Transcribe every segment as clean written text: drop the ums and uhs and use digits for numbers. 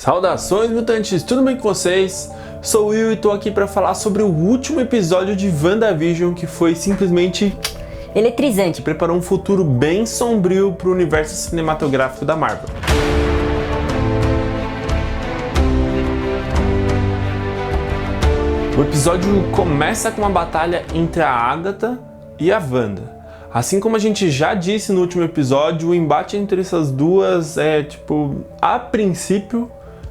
Saudações, mutantes! Tudo bem com vocês? Sou o Will e tô aqui para falar sobre o último episódio de WandaVision, que foi simplesmente eletrizante. Preparou um futuro bem sombrio para o universo cinematográfico da Marvel. O episódio começa com uma batalha entre a Agatha e a Wanda. Assim como a gente já disse no último episódio, o embate entre essas duas é, a princípio,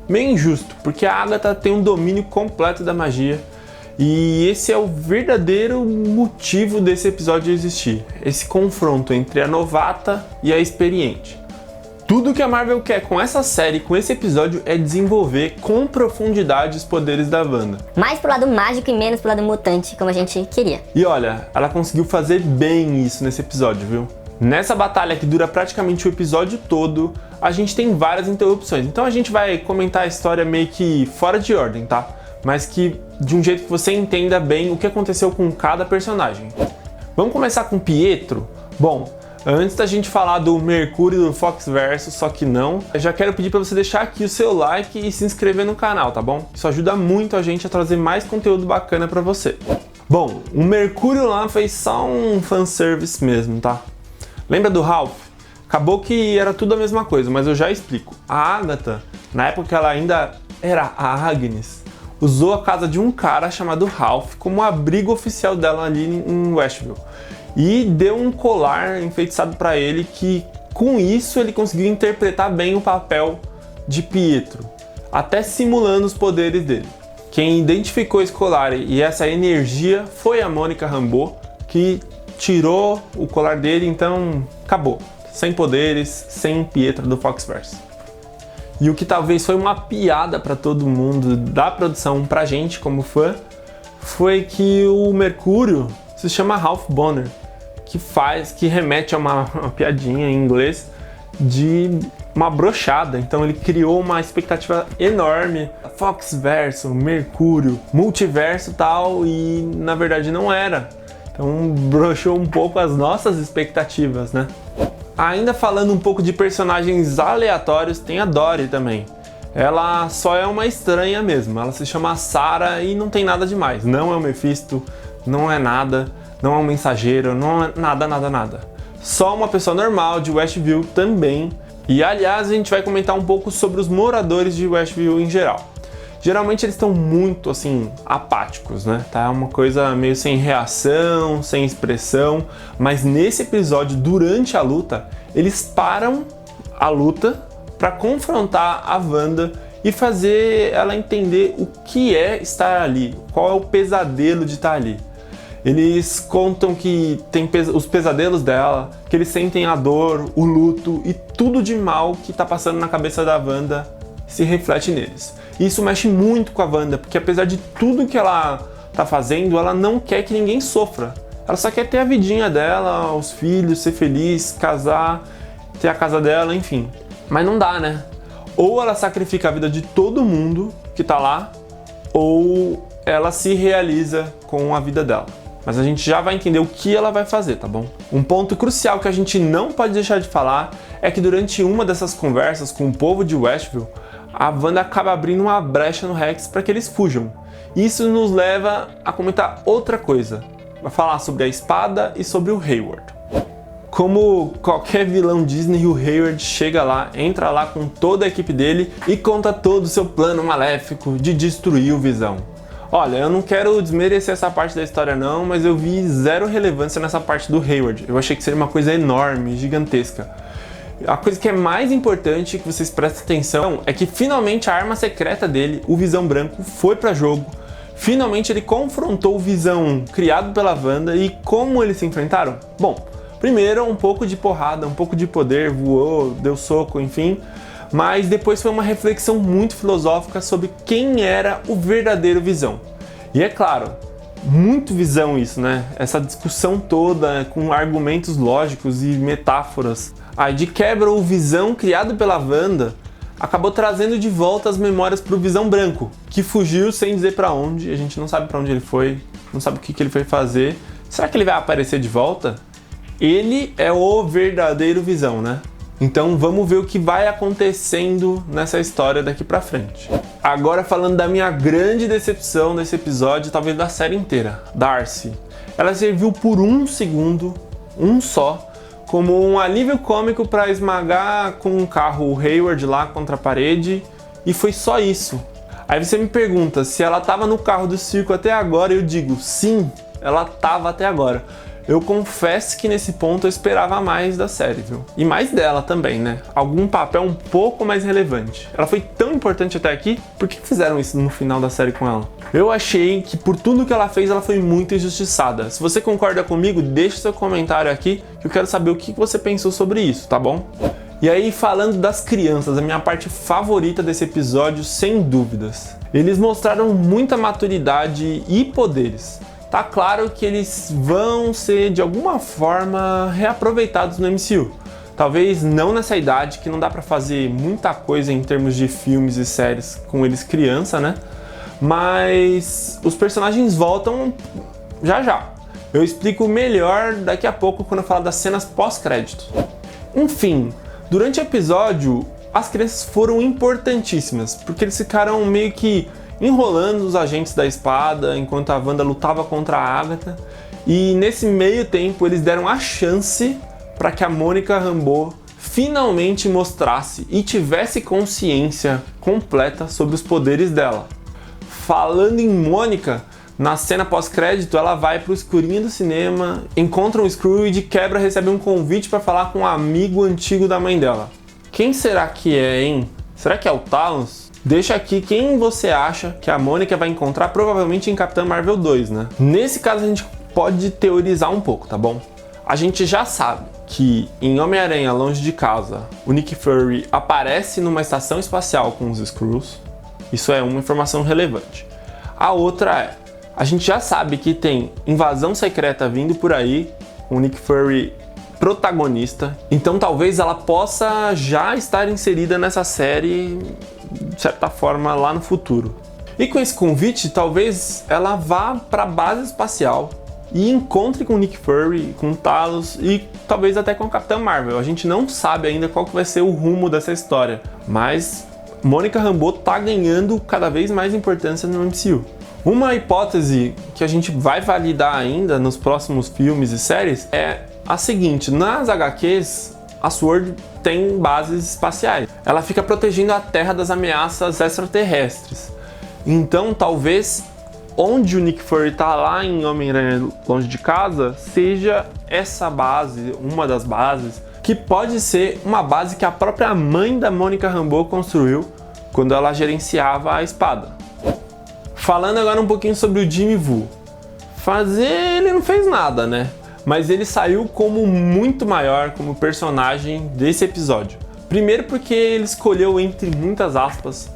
meio injusto, porque a Agatha tem um domínio completo da magia e esse é o verdadeiro motivo desse episódio existir, esse confronto entre a novata e a experiente. Tudo que a Marvel quer com essa série, com esse episódio, é desenvolver com profundidade os poderes da Wanda. Mais pro lado mágico e menos pro lado mutante, como a gente queria. E olha, ela conseguiu fazer bem isso nesse episódio, viu? Nessa batalha que dura praticamente o episódio todo, a gente tem várias interrupções. Então a gente vai comentar a história meio que fora de ordem, tá? Mas que de um jeito que você entenda bem o que aconteceu com cada personagem. Vamos começar com Pietro? Bom, antes da gente falar do Mercúrio do Foxverse, só que não, eu já quero pedir para você deixar aqui o seu like e se inscrever no canal, tá bom? Isso ajuda muito a gente a trazer mais conteúdo bacana para você. Bom, o Mercúrio lá fez só um fanservice mesmo, tá? Lembra do Ralph? Acabou que era tudo a mesma coisa, mas eu já explico. A Agatha, na época que ela ainda era a Agnes, usou a casa de um cara chamado Ralph como abrigo oficial dela ali em Westview. E deu um colar enfeitiçado para ele que, com isso, ele conseguiu interpretar bem o papel de Pietro, até simulando os poderes dele. Quem identificou esse colar e essa energia foi a Monica Rambeau, que tirou o colar dele, então acabou. Sem poderes, sem Pietro do Foxverse. E o que talvez foi uma piada para todo mundo da produção, pra gente como fã, foi que o Mercúrio se chama Ralph Bonner, que remete a uma piadinha em inglês de uma brochada. Então ele criou uma expectativa enorme, Foxverse, Mercúrio, multiverso e tal, e na verdade não era. Então broxou um pouco as nossas expectativas, né? Ainda falando um pouco de personagens aleatórios, tem a Dory também. Ela só é uma estranha mesmo, ela se chama Sarah e não tem nada demais. Não é o Mephisto, não é nada, não é um mensageiro, não é nada. Só uma pessoa normal de Westview também. E aliás, a gente vai comentar um pouco sobre os moradores de Westview em geral. Geralmente eles estão muito, apáticos, né? Tá uma coisa meio sem reação, sem expressão. Mas nesse episódio, durante a luta, eles param a luta para confrontar a Wanda e fazer ela entender o que é estar ali, qual é o pesadelo de estar ali. Eles contam que tem os pesadelos dela, que eles sentem a dor, o luto e tudo de mal que tá passando na cabeça da Wanda se reflete neles. E isso mexe muito com a Wanda, porque apesar de tudo que ela tá fazendo, ela não quer que ninguém sofra. Ela só quer ter a vidinha dela, os filhos, ser feliz, casar, ter a casa dela, enfim. Mas não dá, né? Ou ela sacrifica a vida de todo mundo que tá lá, ou ela se realiza com a vida dela. Mas a gente já vai entender o que ela vai fazer, tá bom? Um ponto crucial que a gente não pode deixar de falar é que durante uma dessas conversas com o povo de Westview, a Wanda acaba abrindo uma brecha no Rex para que eles fujam. Isso nos leva a comentar outra coisa. Vai falar sobre a espada e sobre o Hayward. Como qualquer vilão Disney, o Hayward chega lá, entra lá com toda a equipe dele e conta todo o seu plano maléfico de destruir o Visão. Olha, eu não quero desmerecer essa parte da história não, mas eu vi zero relevância nessa parte do Hayward. Eu achei que seria uma coisa enorme, gigantesca. A coisa que é mais importante que vocês prestem atenção é que finalmente a arma secreta dele, o Visão Branco, foi para jogo. Finalmente ele confrontou o Visão criado pela Wanda e como eles se enfrentaram? Bom, primeiro um pouco de porrada, um pouco de poder, voou, deu soco, enfim. Mas depois foi uma reflexão muito filosófica sobre quem era o verdadeiro Visão. E é claro, muito Visão isso, né? Essa discussão toda com argumentos lógicos e metáforas. Aí de quebra o Visão criado pela Wanda acabou trazendo de volta as memórias pro Visão Branco, que fugiu sem dizer pra onde, a gente não sabe pra onde ele foi, não sabe o que ele foi fazer. Será que ele vai aparecer de volta? Ele é o verdadeiro Visão, né? Então vamos ver o que vai acontecendo nessa história daqui pra frente. Agora falando da minha grande decepção desse episódio, talvez da série inteira, Darcy. Ela serviu por um segundo, um só, como um alívio cômico para esmagar com um carro o Hayward lá contra a parede, e foi só isso. Aí você me pergunta se ela estava no carro do circo até agora, eu digo sim, ela estava até agora. Eu confesso que nesse ponto eu esperava mais da série, viu? E mais dela também, né? Algum papel um pouco mais relevante. Ela foi tão importante até aqui, por que fizeram isso no final da série com ela? Eu achei que por tudo que ela fez, ela foi muito injustiçada. Se você concorda comigo, deixa seu comentário aqui, que eu quero saber o que você pensou sobre isso, tá bom? E aí, falando das crianças, a minha parte favorita desse episódio, sem dúvidas. Eles mostraram muita maturidade e poderes. Tá claro que eles vão ser, de alguma forma, reaproveitados no MCU. Talvez não nessa idade, que não dá pra fazer muita coisa em termos de filmes e séries com eles criança, né? Mas os personagens voltam já já. Eu explico melhor daqui a pouco quando eu falar das cenas pós-crédito. Enfim, durante o episódio, as crianças foram importantíssimas, porque eles ficaram meio que enrolando os agentes da espada enquanto a Wanda lutava contra a Agatha, e nesse meio tempo eles deram a chance para que a Monica Rambeau finalmente mostrasse e tivesse consciência completa sobre os poderes dela. Falando em Mônica, na cena pós-crédito ela vai pro escurinho do cinema, encontra um Skrull e de quebra recebe um convite para falar com um amigo antigo da mãe dela. Quem será que é, hein? Será que é o Thanos? Deixa aqui quem você acha que a Mônica vai encontrar, provavelmente em Capitã Marvel 2, né? Nesse caso a gente pode teorizar um pouco, tá bom? A gente já sabe que em Homem-Aranha Longe de Casa, o Nick Fury aparece numa estação espacial com os Skrulls. Isso é uma informação relevante. A outra é, a gente já sabe que tem invasão secreta vindo por aí, com o Nick Fury protagonista, então talvez ela possa já estar inserida nessa série, de certa forma, lá no futuro. E com esse convite, talvez ela vá para a base espacial e encontre com o Nick Fury, com o Talos e talvez até com a Capitã Marvel. A gente não sabe ainda qual que vai ser o rumo dessa história, mas Monica Rambeau tá ganhando cada vez mais importância no MCU. Uma hipótese que a gente vai validar ainda nos próximos filmes e séries é a seguinte: nas HQs, a SWORD tem bases espaciais. Ela fica protegendo a Terra das ameaças extraterrestres. Então, talvez onde o Nick Fury tá lá em Homem-Aranha Longe de Casa seja essa base, uma das bases, que pode ser uma base que a própria mãe da Monica Rambeau construiu quando ela gerenciava a espada. Falando agora um pouquinho sobre o Jimmy Woo. Ele não fez nada, né? Mas ele saiu como muito maior como personagem desse episódio. Primeiro porque ele escolheu, entre muitas aspas,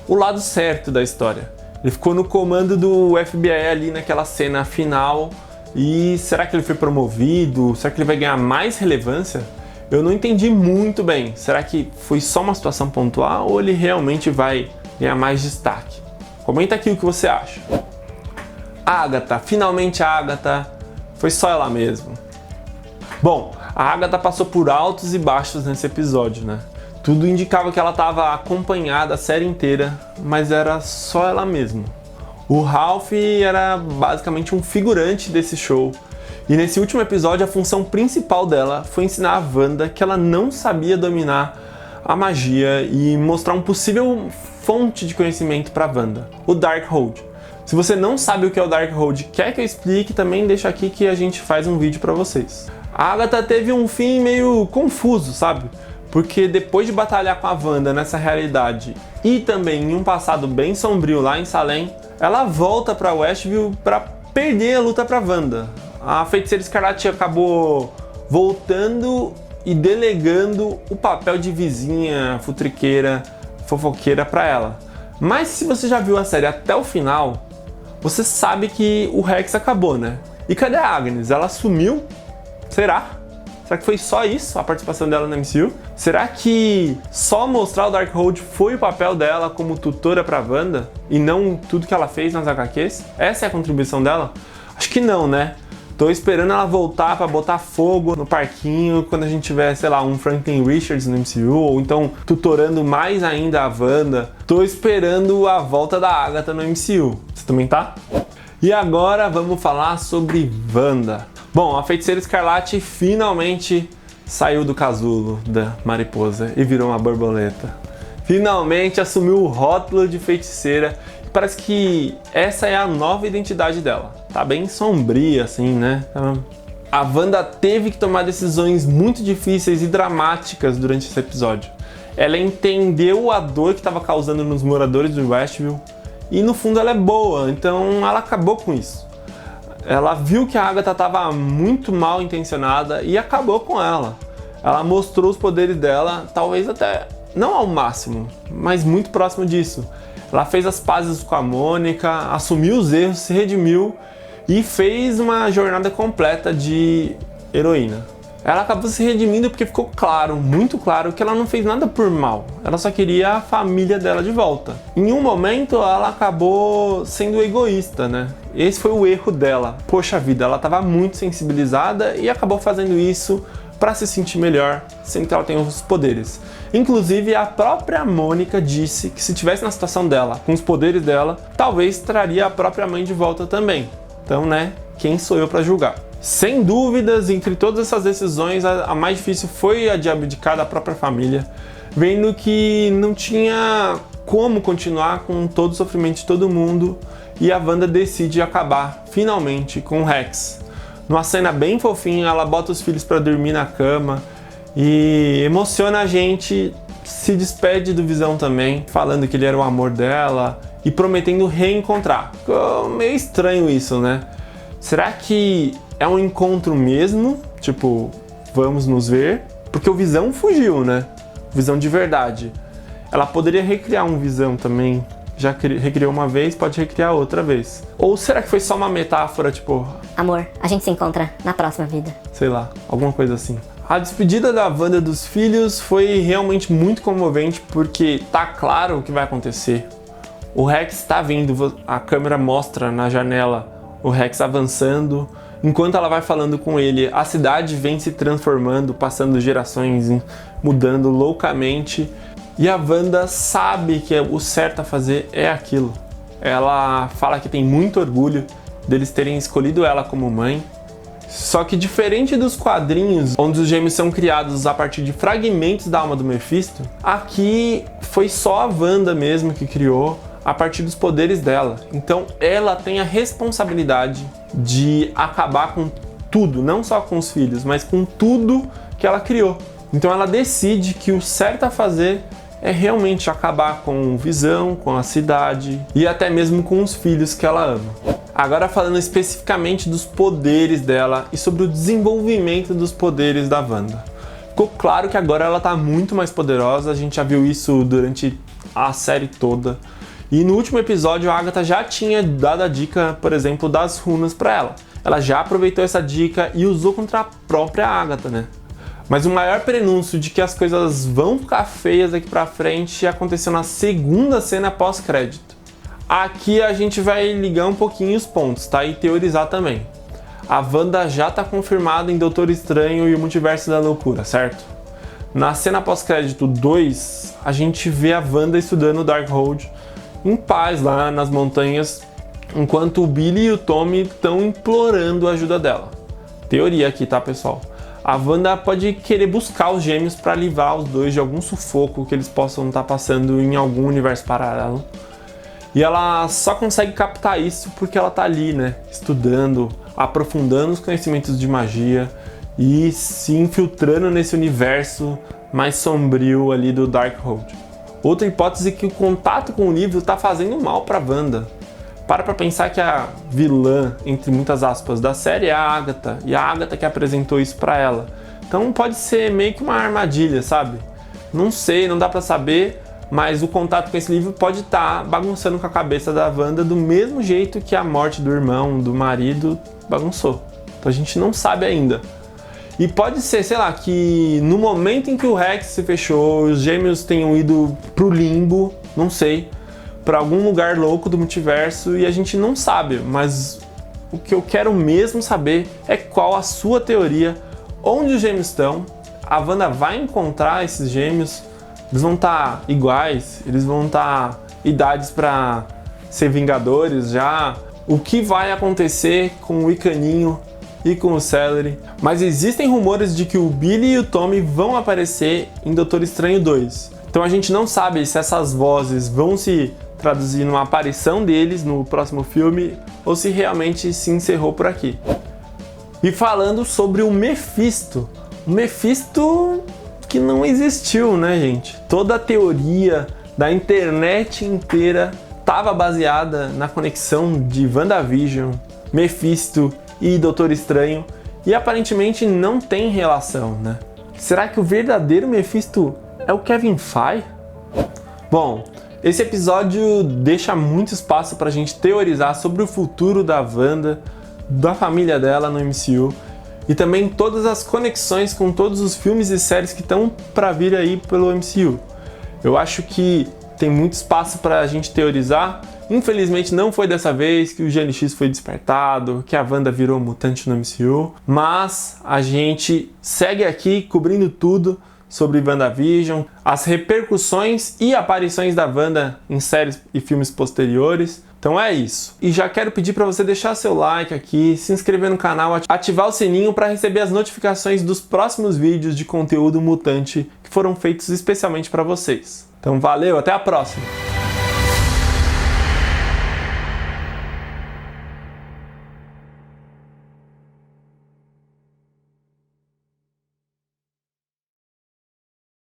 o lado certo da história. Ele ficou no comando do FBI ali naquela cena final. E será que ele foi promovido? Será que ele vai ganhar mais relevância? Eu não entendi muito bem. Será que foi só uma situação pontual ou ele realmente vai ganhar mais destaque? Comenta aqui o que você acha. Agatha, finalmente a Agatha. Foi só ela mesmo. Bom, a Agatha passou por altos e baixos nesse episódio, né? Tudo indicava que ela estava acompanhada a série inteira, mas era só ela mesma. O Ralph era basicamente um figurante desse show. E nesse último episódio, a função principal dela foi ensinar a Wanda que ela não sabia dominar a magia e mostrar um possível fonte de conhecimento para Wanda, o Darkhold. Se você não sabe o que é o Darkhold, quer que eu explique, também deixa aqui que a gente faz um vídeo pra vocês. A Agatha teve um fim meio confuso, sabe? Porque depois de batalhar com a Wanda nessa realidade e também em um passado bem sombrio lá em Salem, ela volta pra Westview pra perder a luta pra Wanda. A Feiticeira Escarlate acabou voltando e delegando o papel de vizinha, futriqueira, fofoqueira pra ela. Mas se você já viu a série até o final, você sabe que o Rex acabou, né? E cadê a Agnes? Ela sumiu? Será? Será que foi só isso, a participação dela na MCU? Será que só mostrar o Darkhold foi o papel dela como tutora pra Wanda? E não tudo que ela fez nas HQs? Essa é a contribuição dela? Acho que não, né? Tô esperando ela voltar pra botar fogo no parquinho quando a gente tiver, sei lá, um Franklin Richards no MCU, ou então tutorando mais ainda a Wanda. Tô esperando a volta da Agatha no MCU. Você também tá? E agora vamos falar sobre Wanda. Bom, a Feiticeira Escarlate finalmente saiu do casulo da mariposa e virou uma borboleta. Finalmente assumiu o rótulo de feiticeira. Parece que essa é a nova identidade dela. Tá bem sombria, assim, né? A Wanda teve que tomar decisões muito difíceis e dramáticas durante esse episódio. Ela entendeu a dor que estava causando nos moradores de Westview e, no fundo, ela é boa, então ela acabou com isso. Ela viu que a Agatha estava muito mal intencionada e acabou com ela. Ela mostrou os poderes dela, talvez até não ao máximo, mas muito próximo disso. Ela fez as pazes com a Mônica, assumiu os erros, se redimiu e fez uma jornada completa de heroína. Ela acabou se redimindo porque ficou claro, muito claro, que ela não fez nada por mal. Ela só queria a família dela de volta. Em um momento, ela acabou sendo egoísta, né? Esse foi o erro dela. Poxa vida, ela estava muito sensibilizada e acabou fazendo isso para se sentir melhor, sendo que ela tem os poderes. Inclusive, a própria Mônica disse que se tivesse na situação dela, com os poderes dela, talvez traria a própria mãe de volta também. Então, né, quem sou eu para julgar? Sem dúvidas, entre todas essas decisões, a mais difícil foi a de abdicar da própria família, vendo que não tinha como continuar com todo o sofrimento de todo mundo, e a Wanda decide acabar, finalmente, com o Rex. Numa cena bem fofinha, ela bota os filhos para dormir na cama e emociona a gente, se despede do Visão também, falando que ele era o amor dela e prometendo reencontrar. Ficou meio estranho isso, né? Será que é um encontro mesmo? Tipo, vamos nos ver? Porque o Visão fugiu, né? Visão de verdade. Ela poderia recriar um Visão também. Já recriou uma vez, pode recriar outra vez. Ou será que foi só uma metáfora, tipo... Amor, a gente se encontra na próxima vida. Sei lá, alguma coisa assim. A despedida da Wanda dos filhos foi realmente muito comovente, porque tá claro o que vai acontecer. O Rex tá vindo, a câmera mostra na janela o Rex avançando. Enquanto ela vai falando com ele, a cidade vem se transformando, passando gerações, mudando loucamente. E a Wanda sabe que o certo a fazer é aquilo. Ela fala que tem muito orgulho deles terem escolhido ela como mãe. Só que diferente dos quadrinhos, onde os gêmeos são criados a partir de fragmentos da alma do Mephisto, aqui foi só a Wanda mesmo que criou a partir dos poderes dela. Então ela tem a responsabilidade de acabar com tudo, não só com os filhos, mas com tudo que ela criou. Então ela decide que o certo a fazer é realmente acabar com o Visão, com a cidade e até mesmo com os filhos que ela ama. Agora falando especificamente dos poderes dela e sobre o desenvolvimento dos poderes da Wanda. Ficou claro que agora ela está muito mais poderosa, a gente já viu isso durante a série toda. E no último episódio a Agatha já tinha dado a dica, por exemplo, das runas para ela. Ela já aproveitou essa dica e usou contra a própria Agatha, né? Mas o maior prenúncio de que as coisas vão ficar feias daqui pra frente aconteceu na segunda cena pós-crédito. Aqui a gente vai ligar um pouquinho os pontos, tá? E teorizar também. A Wanda já tá confirmada em Doutor Estranho e o Multiverso da Loucura, certo? Na cena pós-crédito 2, a gente vê a Wanda estudando o Darkhold em paz lá nas montanhas, enquanto o Billy e o Tommy estão implorando a ajuda dela. Teoria aqui, tá, pessoal? A Wanda pode querer buscar os gêmeos para livrar os dois de algum sufoco que eles possam estar passando em algum universo paralelo. E ela só consegue captar isso porque ela tá ali, né? Estudando, aprofundando os conhecimentos de magia e se infiltrando nesse universo mais sombrio ali do Darkhold. Outra hipótese é que o contato com o livro tá fazendo mal pra Wanda. Para pra pensar que a vilã, entre muitas aspas, da série é a Agatha, e a Agatha que apresentou isso pra ela. Então pode ser meio que uma armadilha, sabe? Não sei, não dá pra saber, mas o contato com esse livro pode estar bagunçando com a cabeça da Wanda do mesmo jeito que a morte do irmão, do marido, bagunçou. Então a gente não sabe ainda. E pode ser, sei lá, que no momento em que o Rex se fechou, os gêmeos tenham ido pro limbo, não sei, para algum lugar louco do multiverso e a gente não sabe, mas o que eu quero mesmo saber é qual a sua teoria, onde os gêmeos estão, a Wanda vai encontrar esses gêmeos, eles vão estar iguais, eles vão estar idades para ser Vingadores já, o que vai acontecer com o Icaninho e com o Celery. Mas existem rumores de que o Billy e o Tommy vão aparecer em Doutor Estranho 2. Então a gente não sabe se essas vozes vão se traduzir numa aparição deles no próximo filme ou se realmente se encerrou por aqui. E falando sobre o Mephisto que não existiu, né, gente? Toda a teoria da internet inteira estava baseada na conexão de WandaVision, Mephisto e Doutor Estranho, e aparentemente não tem relação, né? Será que o verdadeiro Mephisto é o Kevin Feige? Bom, esse episódio deixa muito espaço pra gente teorizar sobre o futuro da Wanda, da família dela no MCU, e também todas as conexões com todos os filmes e séries que estão pra vir aí pelo MCU. Eu acho que tem muito espaço pra gente teorizar. Infelizmente não foi dessa vez que o GNX foi despertado, que a Wanda virou mutante no MCU, mas a gente segue aqui cobrindo tudo sobre WandaVision, as repercussões e aparições da Wanda em séries e filmes posteriores. Então é isso. E já quero pedir para você deixar seu like aqui, se inscrever no canal, ativar o sininho para receber as notificações dos próximos vídeos de conteúdo mutante que foram feitos especialmente para vocês. Então valeu, até a próxima!